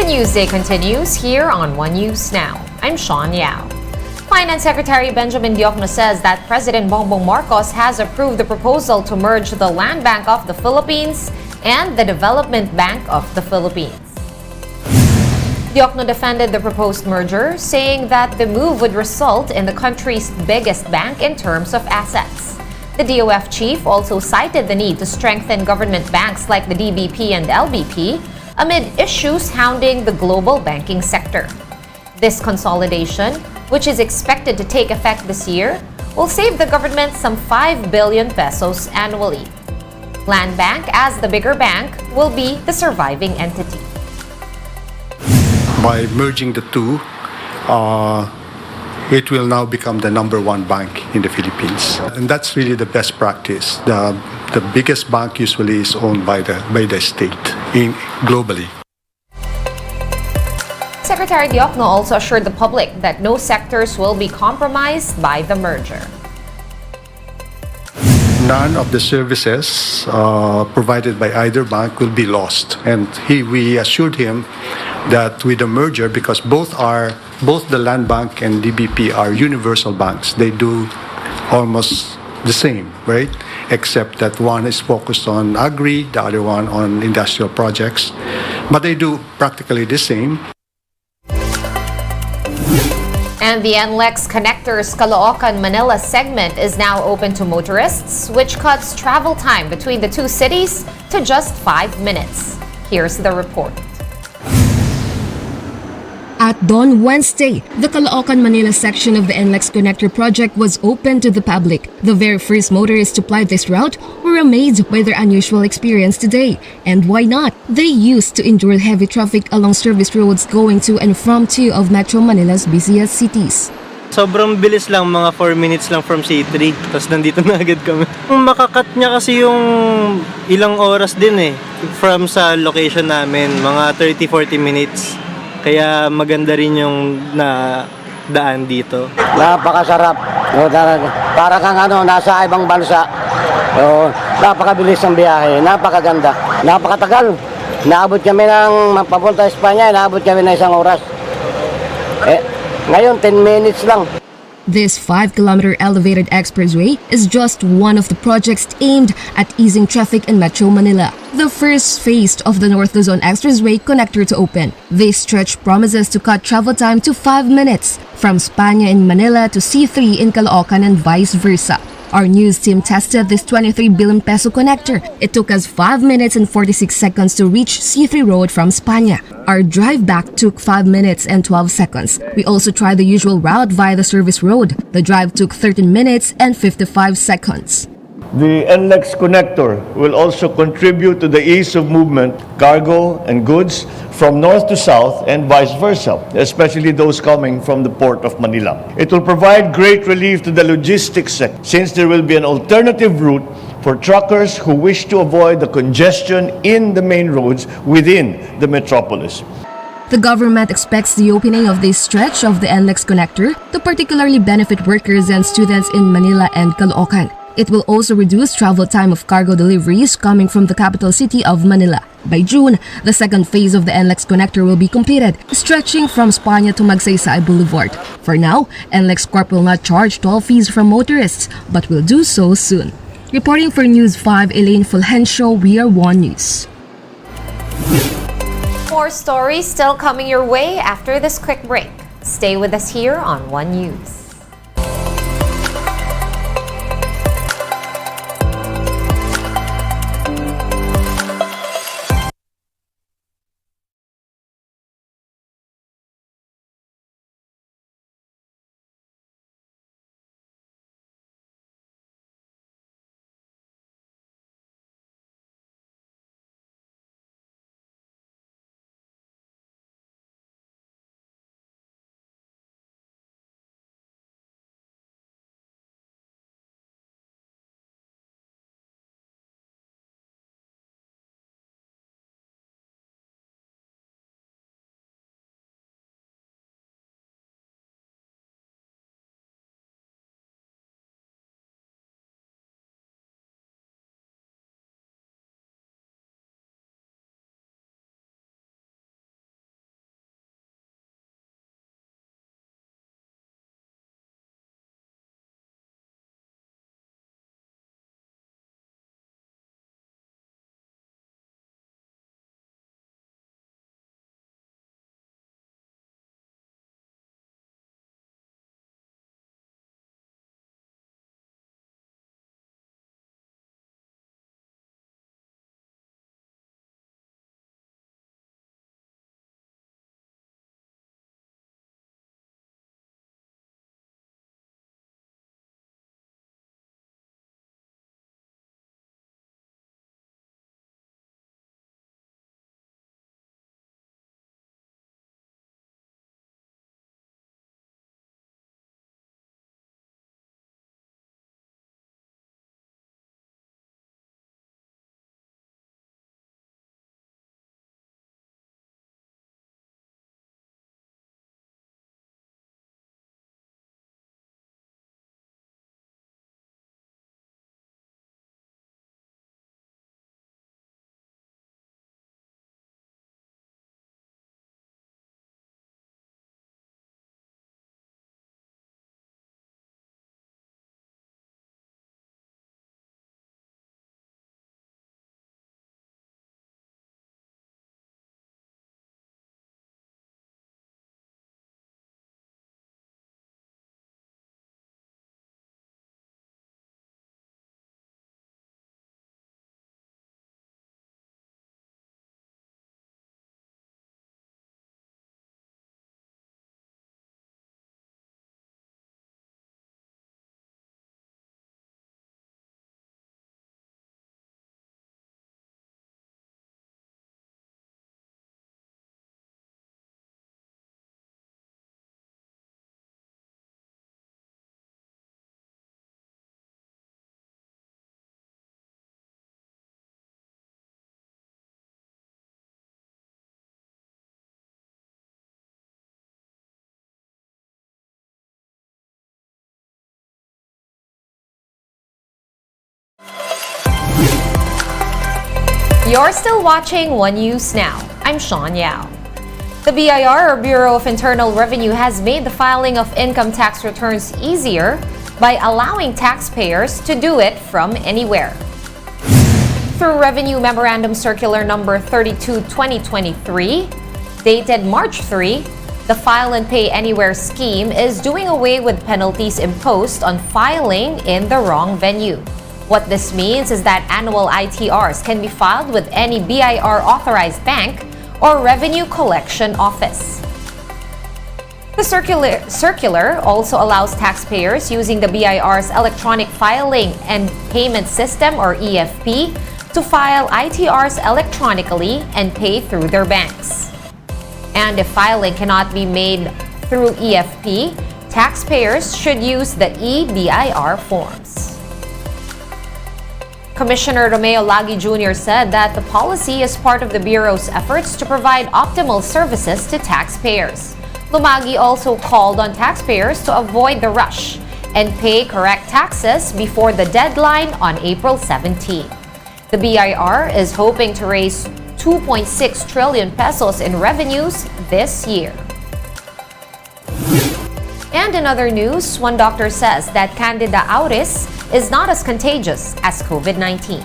Newsday continues here on One News Now. I'm Sean Yao. Finance Secretary Benjamin Diokno says that President Bongbong Marcos has approved the proposal to merge the Land Bank of the Philippines and the Development Bank of the Philippines. Diokno defended the proposed merger, saying that the move would result in the country's biggest bank in terms of assets. The DOF chief also cited the need to strengthen government banks like the DBP and LBP amid issues hounding the global banking sector. This consolidation, which is expected to take effect this year, will save the government some 5 billion pesos annually. Land Bank, as the bigger bank, will be the surviving entity. By merging the two, it will now become the number one bank in the Philippines. And that's really the best practice. The biggest bank usually is owned by the state globally. Secretary Diokno also assured the public that no sectors will be compromised by the merger. None of the services provided by either bank will be lost. And we assured him that with the merger, because both the Land Bank and DBP are universal banks, they do almost the same, right? Except that one is focused on agri, the other one on industrial projects. But they do practically the same. And the NLEX Connector's Caloocan-Manila segment is now open to motorists, which cuts travel time between the two cities to just 5 minutes. Here's the report. At dawn Wednesday, the Caloocan-Manila section of the NLEX Connector project was open to the public. The very first motorists to ply this route were amazed by their unusual experience today. And why not? They used to endure heavy traffic along service roads going to and from two of Metro Manila's busiest cities. Sobrang bilis lang, mga 4 minutes lang from C3, tapos nandito na agad kami. Makakat niya kasi yung ilang oras din from sa location namin, mga 30-40 minutes. Kaya maganda rin yung daan dito. Napakasarap. Para kang nasa ibang bansa. Napakabilis ng biyahe. Napakaganda. Napakatagal. Naabot kami ng papunta Espanya, naabot kami ng 1 oras. Ngayon, 10 minutes lang. This 5-kilometer elevated expressway is just one of the projects aimed at easing traffic in Metro Manila. The first phase of the North Luzon Expressway connector to open. This stretch promises to cut travel time to 5 minutes from Spania in Manila to C3 in Caloocan and vice versa. Our news team tested this 23 billion peso connector. It took us 5 minutes and 46 seconds to reach C3 Road from Spania. Our drive back took 5 minutes and 12 seconds. We also tried the usual route via the service road. The drive took 13 minutes and 55 seconds. The NLEX connector will also contribute to the ease of movement, cargo and goods from north to south and vice versa, especially those coming from the Port of Manila. It will provide great relief to the logistics sector since there will be an alternative route for truckers who wish to avoid the congestion in the main roads within the metropolis. The government expects the opening of this stretch of the NLEX connector to particularly benefit workers and students in Manila and Caloocan. It will also reduce travel time of cargo deliveries coming from the capital city of Manila. By June, the second phase of the NLEX connector will be completed, stretching from Spania to Magsaysay Boulevard. For now, NLEX Corp will not charge toll fees from motorists, but will do so soon. Reporting for News 5, Elaine Fulgencio, we are One News. More stories still coming your way after this quick break. Stay with us here on One News. You're still watching One News Now. I'm Sean Yao. The BIR, or Bureau of Internal Revenue, has made the filing of income tax returns easier by allowing taxpayers to do it from anywhere. Through Revenue Memorandum Circular Number 32/2023, dated March 3, the File and Pay Anywhere scheme is doing away with penalties imposed on filing in the wrong venue. What this means is that annual ITRs can be filed with any BIR authorized bank or revenue collection office. The circular also allows taxpayers using the BIR's electronic filing and payment system, or EFP, to file ITRs electronically and pay through their banks. And if filing cannot be made through EFP, taxpayers should use the eBIR forms. Commissioner Romeo Lagi Jr. said that the policy is part of the Bureau's efforts to provide optimal services to taxpayers. Lumagi also called on taxpayers to avoid the rush and pay correct taxes before the deadline on April 17. The BIR is hoping to raise 2.6 trillion pesos in revenues this year. And in other news, one doctor says that Candida auris is not as contagious as COVID-19.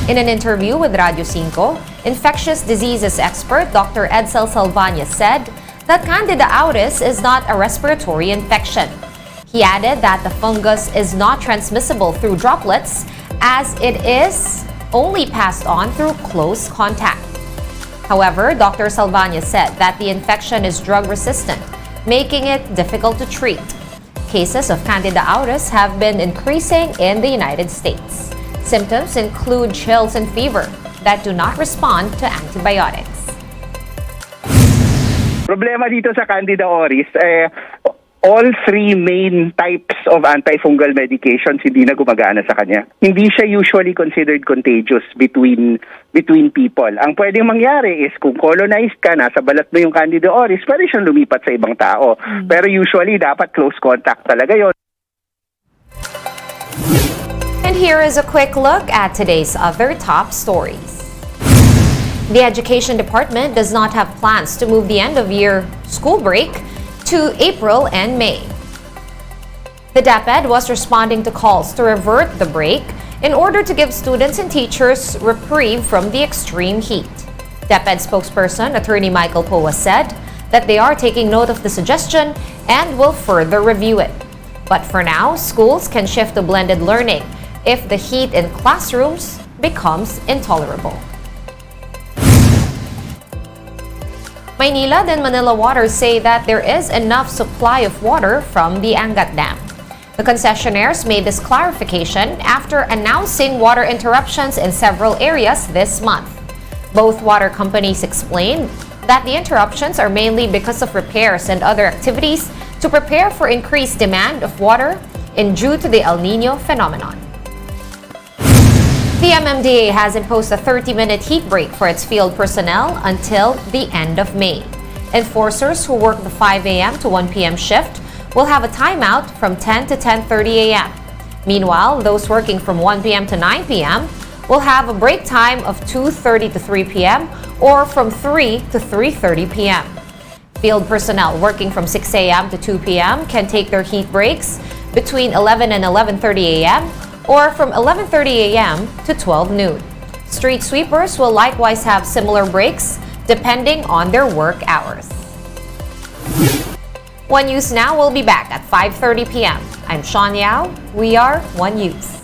In an interview with Radio 5, infectious diseases expert Dr. Edsel Salvania said that Candida auris is not a respiratory infection. He added that the fungus is not transmissible through droplets, as it is only passed on through close contact. However, Dr. Salvania said that the infection is drug resistant, making it difficult to treat. Cases of Candida auris have been increasing in the United States. Symptoms include chills and fever that do not respond to antibiotics. Problema dito sa Candida auris, all three main types of antifungal medications hindi na gumagana sa kanya. Hindi siya usually considered contagious between people. Ang pwedeng mangyari is kung colonized ka, nasa balat mo yung Candida auris, pwede siyang lumipat sa ibang tao. Pero usually dapat close contact talaga yon. And here is a quick look at today's other top stories. The Education Department does not have plans to move the end-of-year school break to April and May. The DepEd was responding to calls to revert the break in order to give students and teachers reprieve from the extreme heat. DepEd spokesperson Attorney Michael Poa said that they are taking note of the suggestion and will further review it. But for now, schools can shift to blended learning if the heat in classrooms becomes intolerable. Maynilad and Manila Water say that there is enough supply of water from the Angat Dam. The concessionaires made this clarification after announcing water interruptions in several areas this month. Both water companies explained that the interruptions are mainly because of repairs and other activities to prepare for increased demand of water due to the El Nino phenomenon. The MMDA has imposed a 30-minute heat break for its field personnel until the end of May. Enforcers who work the 5 a.m. to 1 p.m. shift will have a timeout from 10 to 10:30 a.m. Meanwhile, those working from 1 p.m. to 9 p.m. will have a break time of 2:30 to 3 p.m. or from 3 to 3:30 p.m. Field personnel working from 6 a.m. to 2 p.m. can take their heat breaks between 11 and 11:30 a.m. or from 11:30 a.m. to 12 noon. Street sweepers will likewise have similar breaks depending on their work hours. One News Now will be back at 5:30 p.m. I'm Sean Yao. We are One News.